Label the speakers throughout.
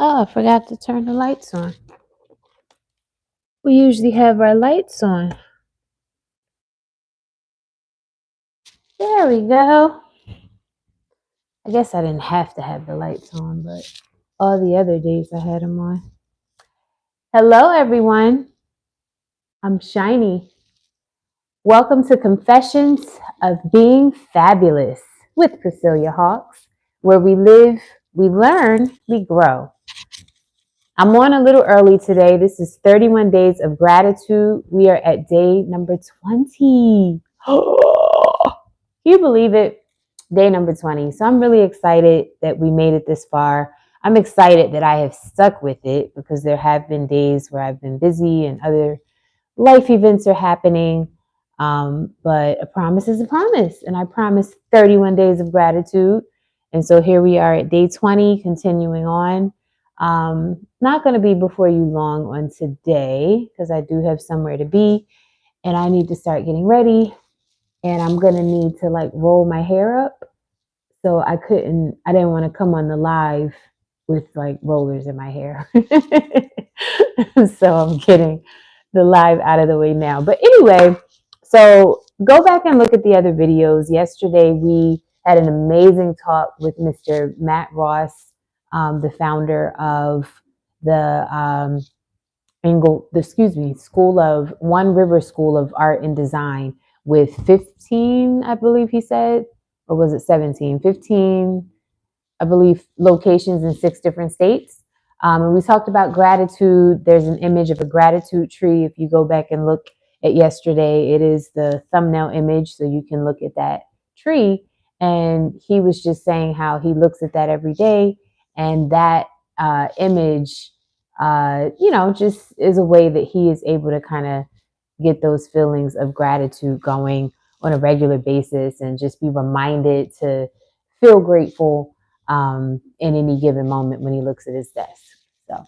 Speaker 1: Oh, I forgot to turn the lights on. We usually have our lights on. There we go. I guess I didn't have to have the lights on, but all the other days I had them on. Hello, everyone. I'm Shiny. Welcome to Confessions of Being Fabulous with Priscilla Hawks, where we live, we learn, we grow. I'm on a little early today. This is 31 Days of Gratitude. We are at day number 20. Can you believe it? Day number 20. So I'm really excited that we made it this far. I'm excited that I have stuck with it because there have been days where I've been busy and other life events are happening. But a promise is a promise. And I promised 31 days of gratitude. And so here we are at day 20, continuing on. Not going to be before you long on today because I do have somewhere to be and I need to start getting ready. And I'm going to need to like roll my hair up. So I didn't want to come on the live with like rollers in my hair. So I'm getting the live out of the way now. But anyway, so go back and look at the other videos. Yesterday, we had an amazing talk with Mr. Matt Ross, the founder of the School of One River School of Art and Design with 15, I believe he said, or was it 17? 15, I believe, locations in 6 different states. And we talked about gratitude. There's an image of a gratitude tree. If you go back and look at yesterday, it is the thumbnail image, so you can look at that tree. And he was just saying how he looks at that every day, and that image, just is a way that he is able to kind of get those feelings of gratitude going on a regular basis and just be reminded to feel grateful in any given moment when he looks at his desk. So,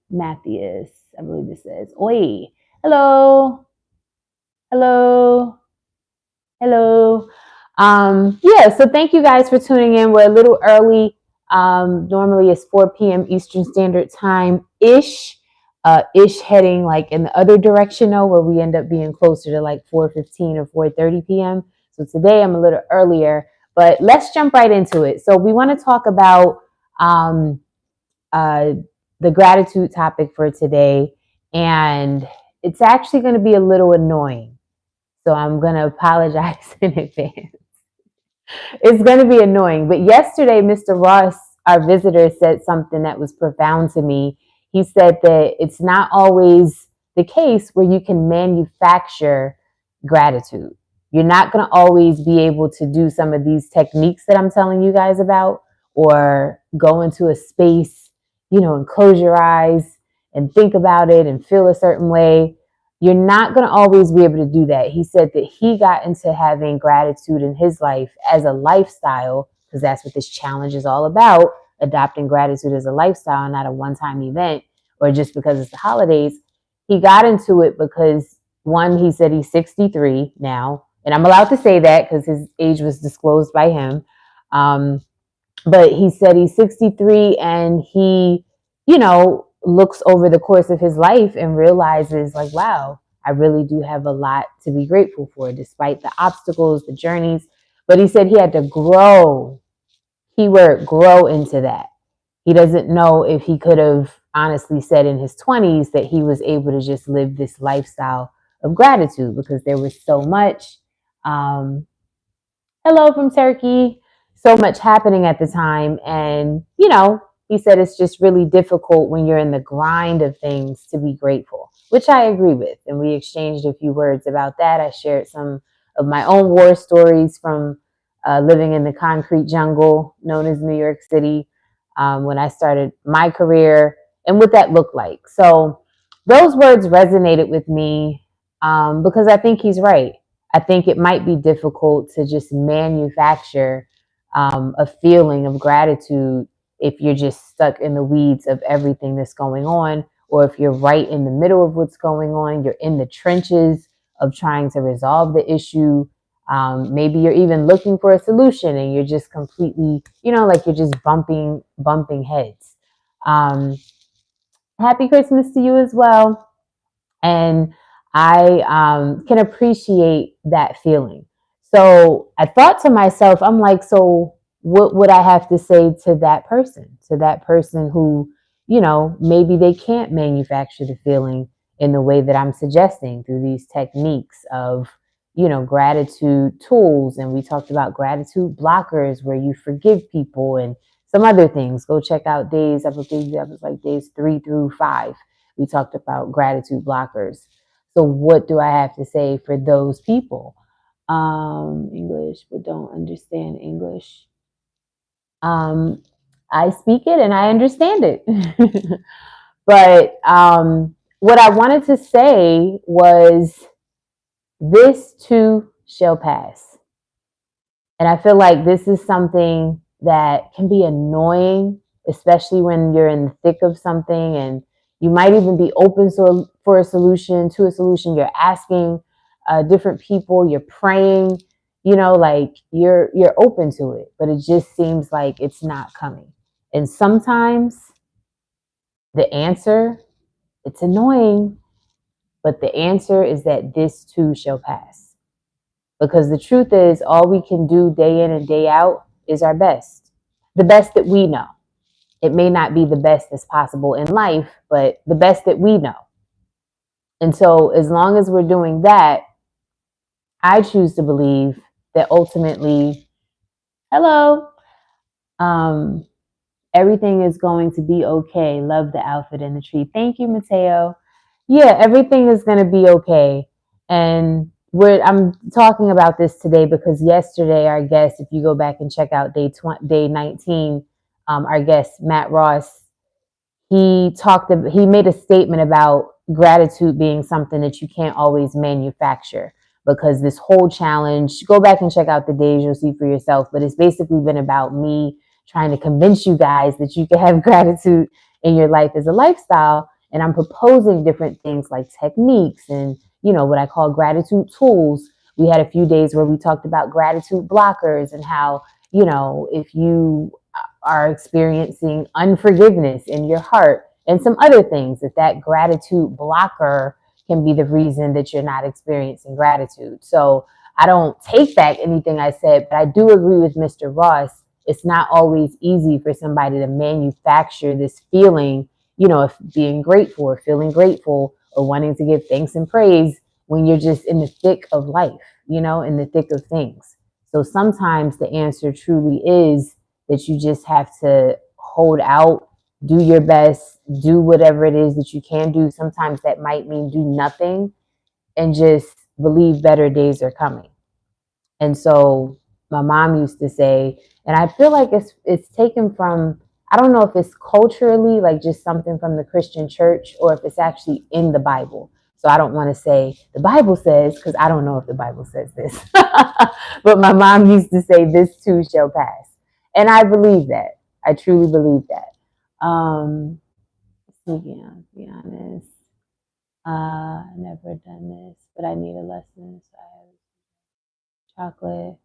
Speaker 1: Matthias, I believe it says, Oi, hello, hello, hello. So thank you guys for tuning in. We're a little early. Normally it's 4 p.m. Eastern Standard Time ish. Ish heading like in the other direction though, where we end up being closer to like 4:15 or 4:30 p.m. So today I'm a little earlier, but let's jump right into it. So we want to talk about the gratitude topic for today, and it's actually going to be a little annoying. So I'm going to apologize in advance. It's going to be annoying. But yesterday, Mr. Ross, our visitor, said something that was profound to me. He said that it's not always the case where you can manufacture gratitude. You're not going to always be able to do some of these techniques that I'm telling you guys about, or go into a space, and close your eyes and think about it and feel a certain way. You're not going to always be able to do that. He said that he got into having gratitude in his life as a lifestyle, because that's what this challenge is all about, adopting gratitude as a lifestyle, not a one-time event or just because it's the holidays. He got into it because, one, he said he's 63 now, and I'm allowed to say that because his age was disclosed by him. But he said he's 63 and he, looks over the course of his life and realizes like, wow, I really do have a lot to be grateful for despite the obstacles, the journeys. But he said he had to grow, keyword grow, into that. He doesn't know if he could have honestly said in his 20s that he was able to just live this lifestyle of gratitude because there was so much. Hello from Turkey. So much happening at the time. And, he said it's just really difficult when you're in the grind of things to be grateful, which I agree with. And we exchanged a few words about that. I shared some of my own war stories from living in the concrete jungle known as New York City when I started my career and what that looked like. So those words resonated with me because I think he's right. I think it might be difficult to just manufacture a feeling of gratitude if you're just stuck in the weeds of everything that's going on, or if you're right in the middle of what's going on, you're in the trenches of trying to resolve the issue. Maybe you're even looking for a solution and you're just completely, like you're just bumping heads. Happy Christmas to you as well. And I can appreciate that feeling. So I thought to myself, I'm like, so what would I have to say to that person? To that person who, maybe they can't manufacture the feeling in the way that I'm suggesting through these techniques of, gratitude tools. And we talked about gratitude blockers where you forgive people and some other things. Go check out I believe that was like days 3 through 5. We talked about gratitude blockers. So what do I have to say for those people? English, but don't understand English. I speak it and I understand it. But what I wanted to say was this too shall pass. And I feel like this is something that can be annoying, especially when you're in the thick of something and you might even be open for a solution, You're asking different people, you're praying, like you're open to it, but it just seems like it's not coming. And sometimes the answer, it's annoying, but the answer is that this too shall pass. Because the truth is, all we can do day in and day out is our best, the best that we know. It may not be the best that's possible in life, but the best that we know. And so, as long as we're doing that, I choose to believe that ultimately, hello, um, everything is going to be okay. Love the outfit in the tree. Thank you, Mateo. Yeah, everything is going to be okay. And I'm talking about this today because yesterday, our guest, if you go back and check out day 19, our guest, Matt Ross, he made a statement about gratitude being something that you can't always manufacture, because this whole challenge, go back and check out the days, you'll see for yourself, but it's basically been about me trying to convince you guys that you can have gratitude in your life as a lifestyle. And I'm proposing different things like techniques and, what I call gratitude tools. We had a few days where we talked about gratitude blockers and how, if you are experiencing unforgiveness in your heart and some other things, that gratitude blocker can be the reason that you're not experiencing gratitude. So I don't take back anything I said, but I do agree with Mr. Ross. It's not always easy for somebody to manufacture this feeling, of being grateful or feeling grateful or wanting to give thanks and praise when you're just in the thick of life, in the thick of things. So sometimes the answer truly is that you just have to hold out, do your best, do whatever it is that you can do. Sometimes that might mean do nothing and just believe better days are coming. And so my mom used to say, and I feel like it's taken from, I don't know if it's culturally like just something from the Christian church or if it's actually in the Bible. So I don't want to say the Bible says, because I don't know if the Bible says this. But my mom used to say, this too shall pass. And I believe that. I truly believe that. To be honest, never done this, but I need a lesson. So I have chocolate.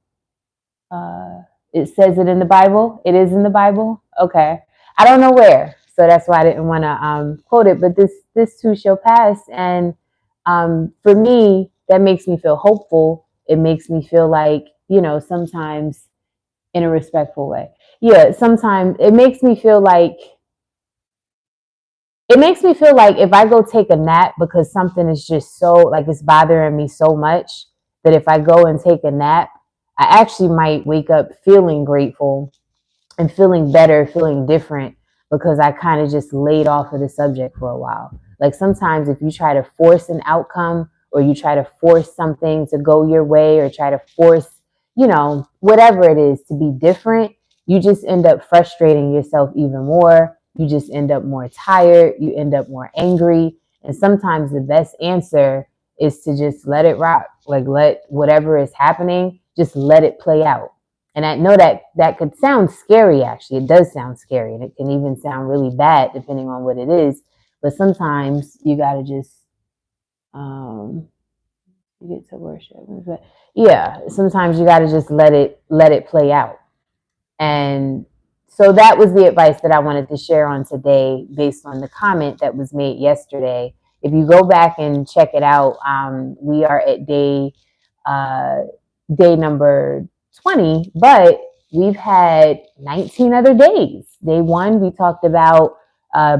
Speaker 1: It says it in the Bible. It is in the Bible. Okay, I don't know where, so that's why I didn't want to quote it. But this too shall pass, and for me, that makes me feel hopeful. It makes me feel like, sometimes in a respectful way. Yeah, sometimes it makes me feel like if I go take a nap because something is just so, like, it's bothering me so much, that if I go and take a nap, I actually might wake up feeling grateful and feeling better, feeling different, because I kind of just laid off of the subject for a while. Like sometimes if you try to force an outcome or you try to force something to go your way or try to force, whatever it is to be different, you just end up frustrating yourself even more. You just end up more tired. You end up more angry. And sometimes the best answer is to just let it rock. Like let whatever is happening, just let it play out. And I know that could sound scary, actually. It does sound scary. And it can even sound really bad depending on what it is. But sometimes you got to just, You get to worship. But yeah, sometimes you got to just let it play out. And so that was the advice that I wanted to share on today based on the comment that was made yesterday. If you go back and check it out, we are at day number 20, but we've had 19 other days. Day one, we talked about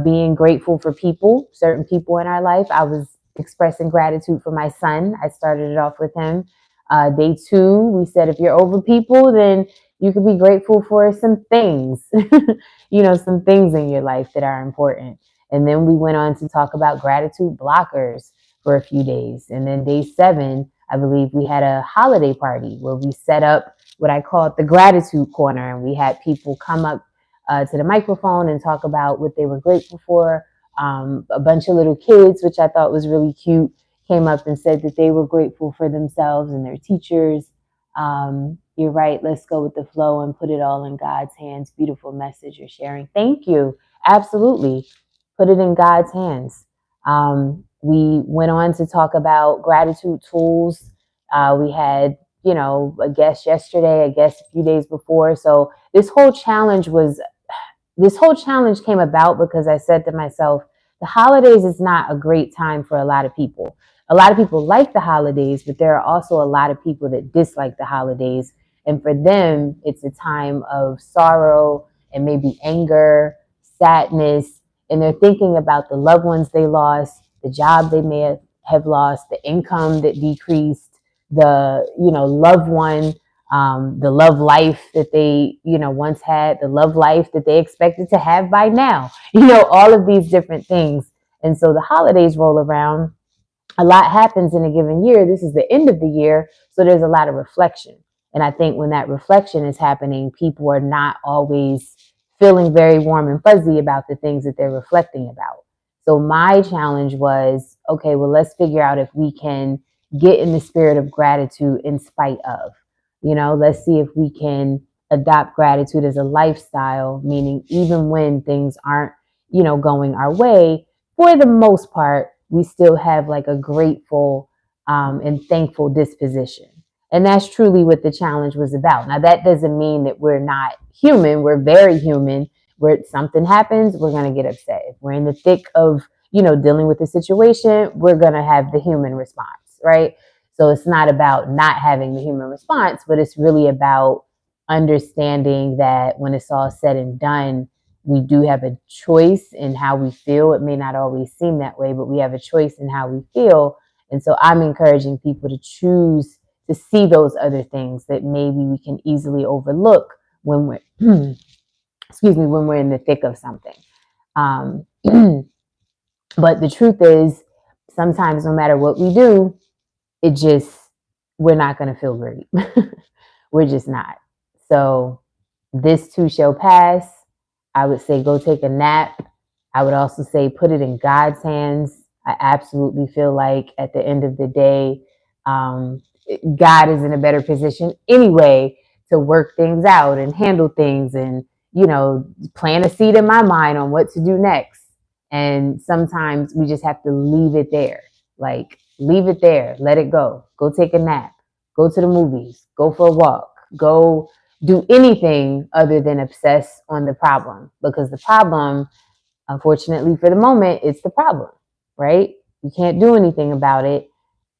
Speaker 1: being grateful for people, certain people in our life. I was expressing gratitude for my son. I started it off with him. Day two, we said if you're over people, then you can be grateful for some things, some things in your life that are important. And then we went on to talk about gratitude blockers for a few days. And then day seven, I believe we had a holiday party where we set up what I called the gratitude corner. And we had people come up to the microphone and talk about what they were grateful for. A bunch of little kids, which I thought was really cute, came up and said that they were grateful for themselves and their teachers. You're right. Let's go with the flow and put it all in God's hands. Beautiful message you're sharing. Thank you. Absolutely. Put it in God's hands. We went on to talk about gratitude tools. We had, a guest yesterday, a guest a few days before. So this whole challenge came about because I said to myself, the holidays is not a great time for a lot of people. A lot of people like the holidays, but there are also a lot of people that dislike the holidays. And for them, it's a time of sorrow and maybe anger, sadness, and they're thinking about the loved ones they lost, the job they may have lost, the income that decreased, the, loved one, the love life that they, once had, the love life that they expected to have by now, all of these different things. And so the holidays roll around. A lot happens in a given year. This is the end of the year, so there's a lot of reflection. And I think when that reflection is happening, people are not always feeling very warm and fuzzy about the things that they're reflecting about. So my challenge was, okay, well, let's figure out if we can get in the spirit of gratitude in spite of. Let's see if we can adopt gratitude as a lifestyle, meaning even when things aren't, going our way, for the most part, we still have like a grateful and thankful disposition. And that's truly what the challenge was about. Now, that doesn't mean that we're not human. We're very human. Where something happens, we're going to get upset. If we're in the thick of, dealing with the situation, we're going to have the human response, right? So it's not about not having the human response, but it's really about understanding that when it's all said and done, we do have a choice in how we feel. It may not always seem that way, but we have a choice in how we feel. And so I'm encouraging people to choose to see those other things that maybe we can easily overlook when we're, when we're in the thick of something. But the truth is, sometimes no matter what we do, we're not going to feel great. We're just not. So this too shall pass. I would say go take a nap. I would also say put it in God's hands. I absolutely feel like at the end of the day, God is in a better position anyway to work things out and handle things and, plant a seed in my mind on what to do next. And sometimes we just have to leave it there. Like, leave it there. Let it go. Go take a nap. Go to the movies. Go for a walk. Go do anything other than obsess on the problem, because the problem, unfortunately for the moment, it's the problem, right? You can't do anything about it.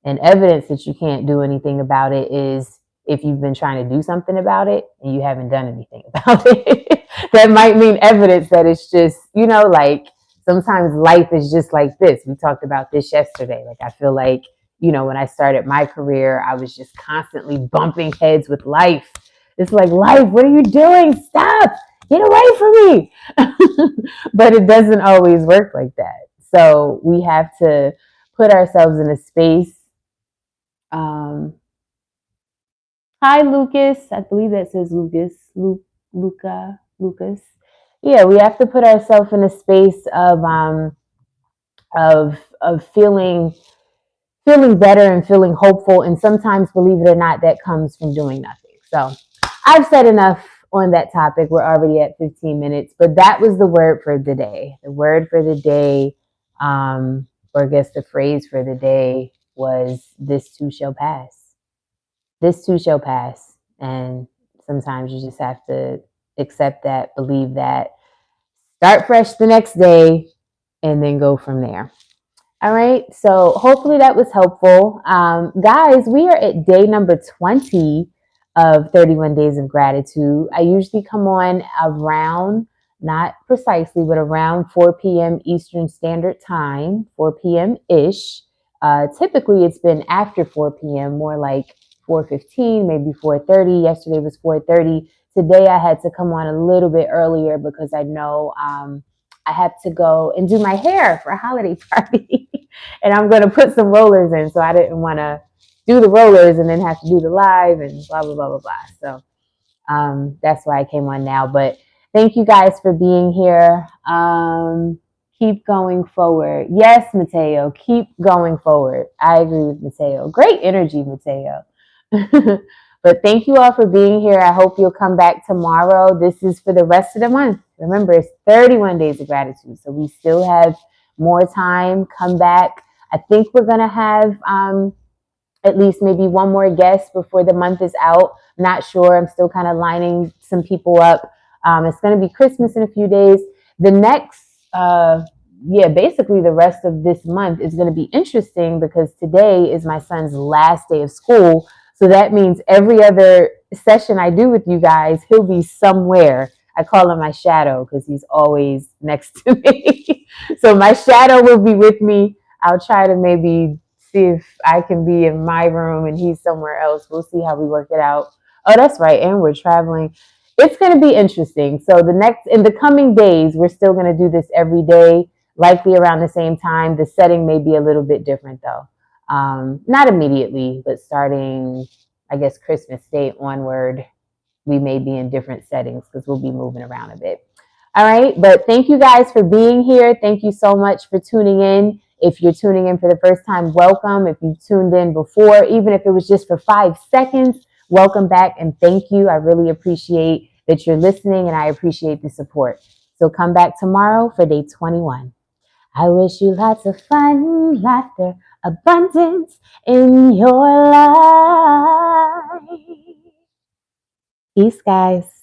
Speaker 1: And evidence that you can't do anything about it is if you've been trying to do something about it and you haven't done anything about it. That might mean evidence that it's just, like sometimes life is just like this. We talked about this yesterday. Like, I feel like, when I started my career, I was just constantly bumping heads with life. It's like, life, what are you doing? Stop, get away from me. But it doesn't always work like that. So we have to put ourselves in a space. Hi, Lucas. I believe that says Lucas. Lucas. Yeah, we have to put ourselves in a space of feeling better and feeling hopeful. And sometimes, believe it or not, that comes from doing nothing. So I've said enough on that topic. We're already at 15 minutes, but that was the word for the day. The word for the day, or I guess the phrase for the day was this too shall pass. This too shall pass. And sometimes you just have to accept that, believe that, start fresh the next day, and then go from there. All right. So hopefully that was helpful. Guys, we are at day number 20 of 31 Days of Gratitude. I usually come on around, not precisely, but around 4 p.m. Eastern Standard Time, 4 p.m. ish. Typically, it's been after 4 p.m., more like 4:15, maybe 4:30. Yesterday was 4:30. Today, I had to come on a little bit earlier because I know I have to go and do my hair for a holiday party. And I'm going to put some rollers in. So I didn't want to do the rollers and then have to do the live and blah, blah, blah, blah, blah. So that's why I came on now. But thank you guys for being here. Keep going forward. Yes, Mateo, keep going forward. I agree with Mateo. Great energy, Mateo. But thank you all for being here. I hope you'll come back tomorrow. This is for the rest of the month. Remember, it's 31 Days of Gratitude. So we still have more time. Come back. I think we're going to have at least maybe one more guest before the month is out. Not sure. I'm still kind of lining some people up. It's going to be Christmas in a few days. The next, basically the rest of this month is going to be interesting because today is my son's last day of school. So that means every other session I do with you guys, he'll be somewhere. I call him my shadow because he's always next to me. So my shadow will be with me. I'll try to maybe see if I can be in my room and he's somewhere else. We'll see how we work it out. Oh, that's right. And we're traveling. It's going to be interesting. So in the coming days, we're still going to do this every day, likely around the same time. The setting may be a little bit different though. Not immediately, but starting, I guess, Christmas Day onward, we may be in different settings because we'll be moving around a bit. All right. But thank you guys for being here. Thank you so much for tuning in. If you're tuning in for the first time, welcome. If you tuned in before, even if it was just for 5 seconds, welcome back and thank you. I really appreciate that you're listening and I appreciate the support. So come back tomorrow for day 21. I wish you lots of fun, laughter, abundance in your life. Peace, guys.